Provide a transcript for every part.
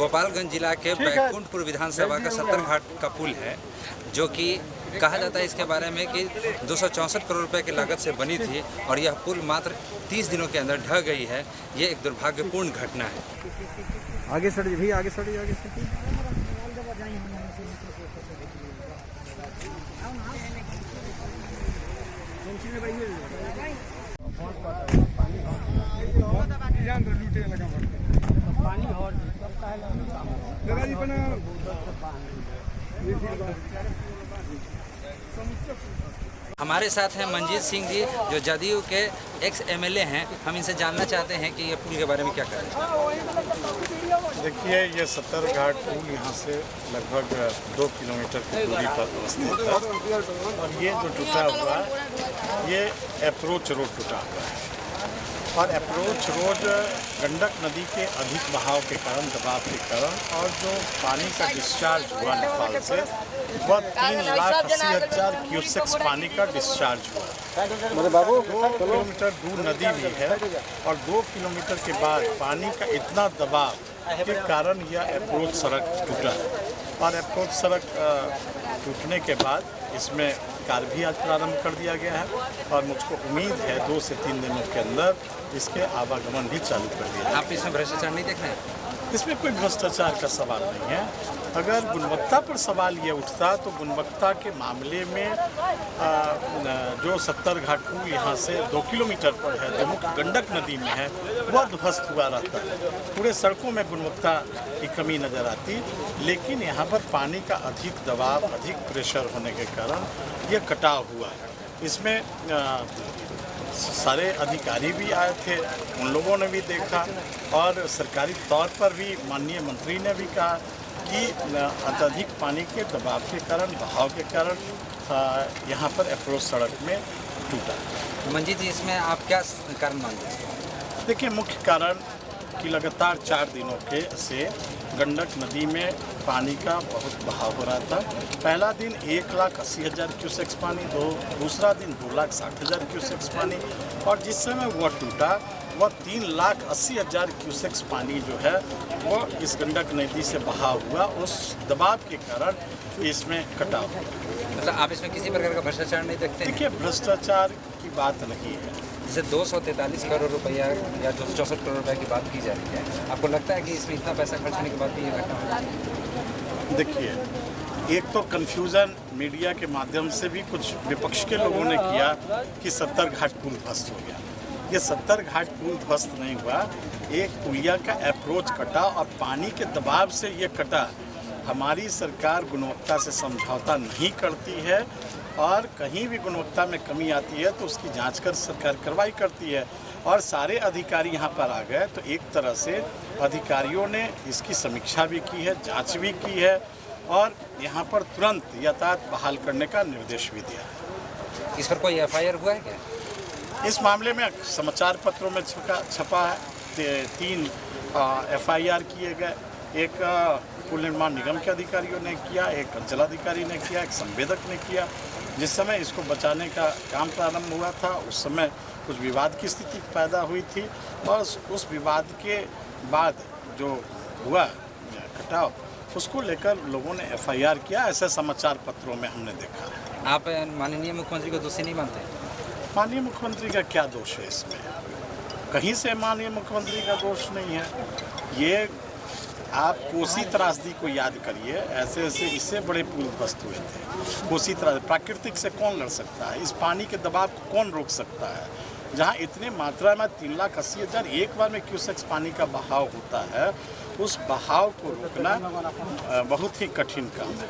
गोपालगंज जिला के बैकुंठपुर विधानसभा का 70 घाट का पुल है, जो कि कहा जाता है इसके बारे में कि 264 करोड़ रुपए की लागत से बनी थी और यह पुल मात्र 30 दिनों के अंदर ढह गई है। ये एक दुर्भाग्यपूर्ण घटना है। आगे सड़िए भैया, आगे सड़िए, आगे सड़िए। हमारे साथ हैं मंजीत सिंह जी, जो जदयू के एक्स MLA हैं। हम इनसे जानना चाहते हैं कि ये पुल के बारे में क्या करें। देखिए, ये 70 घाट पुल यहाँ से लगभग 2 किलोमीटर की दूरी पर स्थित है और ये जो टूटा हुआ है ये अप्रोच रोड टूटा हुआ है और अप्रोच रोड गंडक नदी के अधिक बहाव के कारण, दबाव के कारण और जो पानी का डिस्चार्ज हुआ नेपाल से वह 3,80,000 क्यूसेक्स पानी का डिस्चार्ज हुआ। 2 किलोमीटर दूर नदी भी है और 2 किलोमीटर के बाद पानी का इतना दबाव के कारण यह अप्रोच सड़क टूटा और अप्रोच सड़क टूटने के बाद इसमें कार्य भी आज प्रारंभ कर दिया गया है और मुझको उम्मीद है 2 से 3 दिनों के अंदर इसके आवागमन भी चालू कर दिया जाएगा। आप इसमें भ्रष्टाचार नहीं देख रहे हैं? इसमें कोई भ्रष्टाचार का सवाल नहीं है। अगर गुणवत्ता पर सवाल ये उठता तो गुणवत्ता के मामले में जो 70 घाट पुल यहाँ से 2 किलोमीटर पर है, जो मुख्य गंडक नदी में है, वह ध्वस्त हुआ रहता है। पूरे सड़कों में गुणवत्ता की कमी नज़र आती, लेकिन यहाँ पर पानी का अधिक दबाव, अधिक प्रेशर होने के कारण ये कटाव हुआ है। इसमें सारे अधिकारी भी आए थे, उन लोगों ने भी देखा और सरकारी तौर पर भी माननीय मंत्री ने भी कहा कि अत्यधिक पानी के दबाव के कारण, बहाव के कारण यहाँ पर अप्रोच सड़क में टूटा। मंजीत जी, इसमें आप क्या कारण मानते हैं? देखिए, मुख्य कारण कि लगातार 4 दिनों के से गंडक नदी में पानी का बहुत बहाव हो रहा था। पहला दिन 1,80,000 क्यूसेक्स पानी, दूसरा दिन 2,60,000 क्यूसेक्स पानी और जिस समय वह टूटा वह 3,80,000 क्यूसेक्स पानी जो है वो इस गंडक नदी से बहाव हुआ। उस दबाव के कारण इसमें कटाव हुआ। मतलब आप इसमें किसी प्रकार का भ्रष्टाचार नहीं देखते? देखिए, भ्रष्टाचार की बात नहीं है। जैसे 243 करोड़ रुपया या 264 करोड़ रुपए की बात की जा रही है, आपको लगता है कि इसमें इतना पैसा खर्च होने के बाद भी ये घटना हो रही है? देखिए, एक तो कन्फ्यूज़न मीडिया के माध्यम से भी कुछ विपक्ष के लोगों ने किया कि 70 घाट पुल ध्वस्त हो गया। ये 70 घाट पुल ध्वस्त नहीं हुआ, एक पुलिया का अप्रोच कटा और पानी के दबाव से ये कटा। हमारी सरकार गुणवत्ता से समझौता नहीं करती है और कहीं भी गुणवत्ता में कमी आती है तो उसकी जांच कर सरकार कार्रवाई करती है और सारे अधिकारी यहाँ पर आ गए तो एक तरह से अधिकारियों ने इसकी समीक्षा भी की है, जांच भी की है और यहाँ पर तुरंत यातायात बहाल करने का निर्देश भी दिया है। इस पर कोई FIR हुआ है क्या? इस मामले में समाचार पत्रों में छपा है, 3 FIR किए गए। एक पुल निर्माण निगम के अधिकारियों ने किया, एक अंचलाधिकारी ने किया, एक संवेदक ने किया। जिस समय इसको बचाने का काम प्रारंभ हुआ था उस समय कुछ विवाद की स्थिति पैदा हुई थी और उस विवाद के बाद जो हुआ कटाव उसको लेकर लोगों ने FIR किया, ऐसे समाचार पत्रों में हमने देखा है। आप माननीय मुख्यमंत्री को दोषी नहीं मानते? माननीय मुख्यमंत्री का क्या दोष है इसमें? कहीं से माननीय मुख्यमंत्री का दोष नहीं है। ये आप कोसी त्रासदी को याद करिए, ऐसे ऐसे इससे बड़े पुल ध्वस्त हुए थे। कोसी त्रासदी प्राकृतिक से कौन लड़ सकता है? इस पानी के दबाव को कौन रोक सकता है? जहाँ इतने मात्रा में 3,80,000 एक बार में क्यूसेक्स पानी का बहाव होता है, उस बहाव को रोकना बहुत ही कठिन काम है।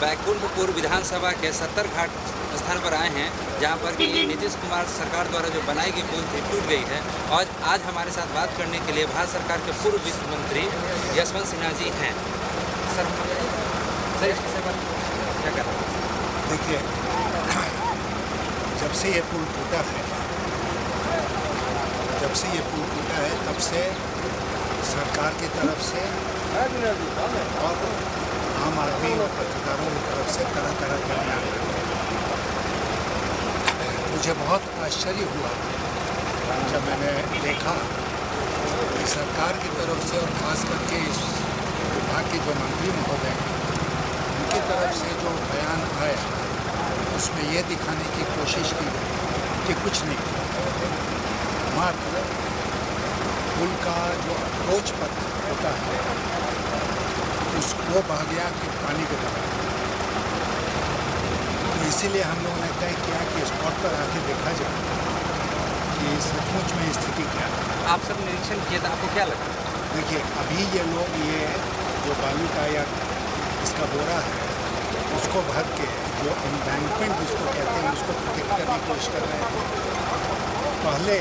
बैकुंठपुर विधानसभा के 70 घाट स्थान पर आए हैं, जहां पर कि नीतीश कुमार सरकार द्वारा जो बनाई गई पुल थी टूट गई है और आज हमारे साथ बात करने के लिए भारत सरकार के पूर्व वित्त मंत्री यशवंत सिन्हा जी हैं। सर इसके बारे में क्या कहना है? देखिए, जब से ये पुल टूटा है तब से सरकार की तरफ से और आम आदमी और पत्रकारों की तरफ से तरह तरह के बयान। मुझे बहुत आश्चर्य हुआ जब मैंने देखा कि सरकार की तरफ से और ख़ास करके इस विभाग के जो मंत्री महोदय हैं उनकी तरफ से जो बयान आया उसमें ये दिखाने की कोशिश की कि कुछ नहीं, मात्र पुल का जो अप्रोच पथ होता है उसको बह गया कि पानी के तरफ। तो इसीलिए हम लोगों ने तय किया कि स्पॉट पर आके देखा जाए कि सचमुच में स्थिति क्या है। आप सब निरीक्षण किए तो आपको क्या लगा? देखिए, अभी ये लोग ये जो बालू का या इसका बोरा है उसको भर के जो एम्बैंकमेंट जिसको कहते हैं उसको प्रोटेक्ट करने की कोशिश कर रहे हैं। पहले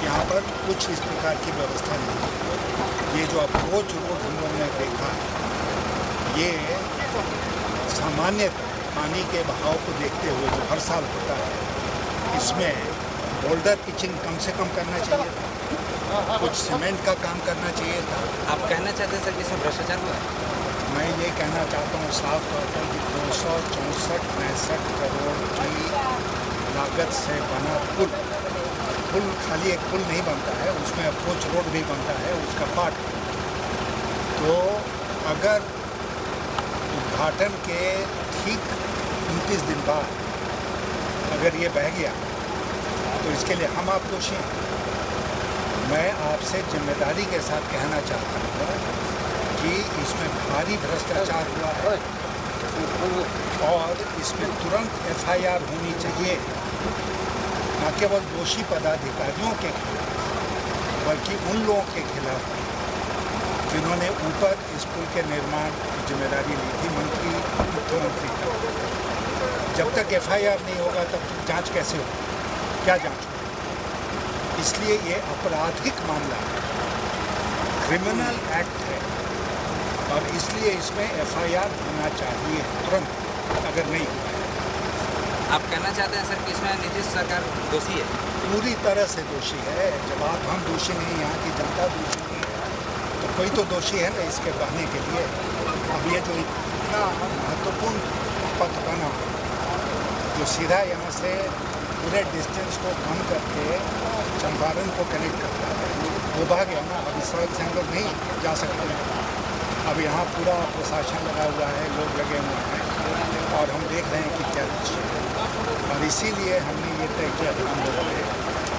यहाँ पर कुछ इस प्रकार की व्यवस्था नहीं थी। ये जो अप्रोच रोड हम लोगों ने देखा, ये सामान्यतः पानी के बहाव को देखते हुए जो हर साल होता है, इसमें बोल्डर पिचिंग कम से कम करना चाहिए था, कुछ सीमेंट का काम करना चाहिए था। आप कहना चाहते हैं सर कि इसमें भ्रष्टाचार हुआ है? मैं ये कहना चाहता हूँ साफ तौर पर कि 264-65 करोड़ की लागत से बना पुल खाली एक पुल नहीं बनता है, उसमें अप्रोच रोड भी बनता है, उसका पार्ट। तो अगर उद्घाटन के ठीक 29 दिन बाद अगर ये बह गया तो इसके लिए हम आप दोषी हैं। मैं आपसे जिम्मेदारी के साथ कहना चाहता हूँ कि इसमें भारी भ्रष्टाचार हुआ है और इसमें तुरंत FIR होनी चाहिए, न केवल दोषी पदाधिकारियों के खिलाफ बल्कि उन लोगों के खिलाफ जिन्होंने ऊपर इस पुल के निर्माण की जिम्मेदारी ली थी, मंत्री मुख्यमंत्री का। जब तक FIR नहीं होगा तब तक जांच कैसे होगी, क्या जांच होगी? इसलिए ये आपराधिक मामला है, क्रिमिनल एक्ट है और इसलिए इसमें FIR होना चाहिए तुरंत, अगर नहीं हुआ है। आप कहना चाहते हैं सर कि इसमें नीतीश सरकार दोषी है? पूरी तरह से दोषी है। जब हम दोषी नहीं, यहाँ की जनता दोषी नहीं है, तो कोई तो दोषी है ना इसके बहने के लिए। अब ये जो इतना महत्वपूर्ण पथ बना जो सीधा यहाँ से पूरे डिस्टेंस को कम करके चंपारण को कनेक्ट करता है, वो बह गया ना। अब इस सड़क से हम लोग नहीं जा सकते हैं। अब यहाँ पूरा प्रशासन लगा हुआ है, लोग लगे हुए हैं और हम देख रहे हैं कि क्या कुछ है। और इसीलिए हमने ये तय किया था हम लोगों ने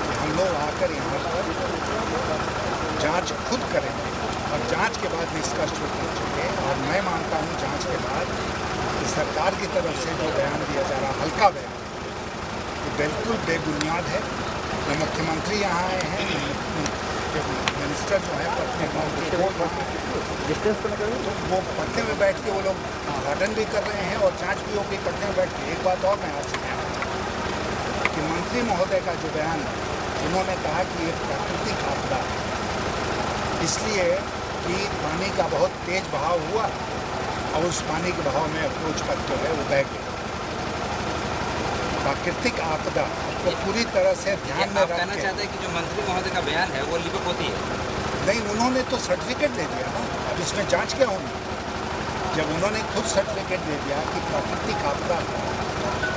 कि हम लोग आकर यहाँ पर जांच खुद करेंगे और जांच के बाद निष्कर्ष पर पहुँचेंगे। और मैं मानता हूँ जांच के बाद कि सरकार की तरफ से जो बयान दिया जा रहा, हल्का बयान, वो बिल्कुल बेबुनियाद है। न मुख्यमंत्री यहाँ आए हैं, मिनिस्टर जो है पटने तो वो पटने में बैठ के वो लोग उद्घाटन भी कर रहे हैं और जांच भी होगी पटने में बैठ के। एक बात और मैं आपसे कहना चाहता हूँ कि मंत्री महोदय का जो बयान है, उन्होंने कहा कि ये प्राकृतिक आपदा है, इसलिए कि पानी का बहुत तेज बहाव हुआ और उस पानी के बहाव में अप्रोच पथ जो है वो बह गया। प्राकृतिक आपदा को पूरी तरह से ध्यान में आप रख कहना के। चाहते हैं कि जो मंत्री महोदय का बयान है वो लिपक होती है? नहीं, उन्होंने तो सर्टिफिकेट दे दिया ना, अब इसमें जांच क्या होगी? जब उन्होंने खुद सर्टिफिकेट दे दिया कि प्राकृतिक आपदा है,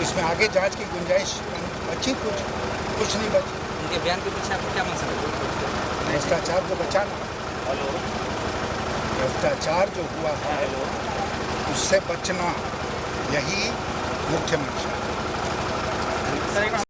इसमें आगे जांच की गुंजाइश बची? कुछ नहीं बची। उनके बयान के पीछे आपको क्या मंशा है? भ्रष्टाचार को बचाना, भ्रष्टाचार जो हुआ है उससे बचना, यही मुख्य मंशा है।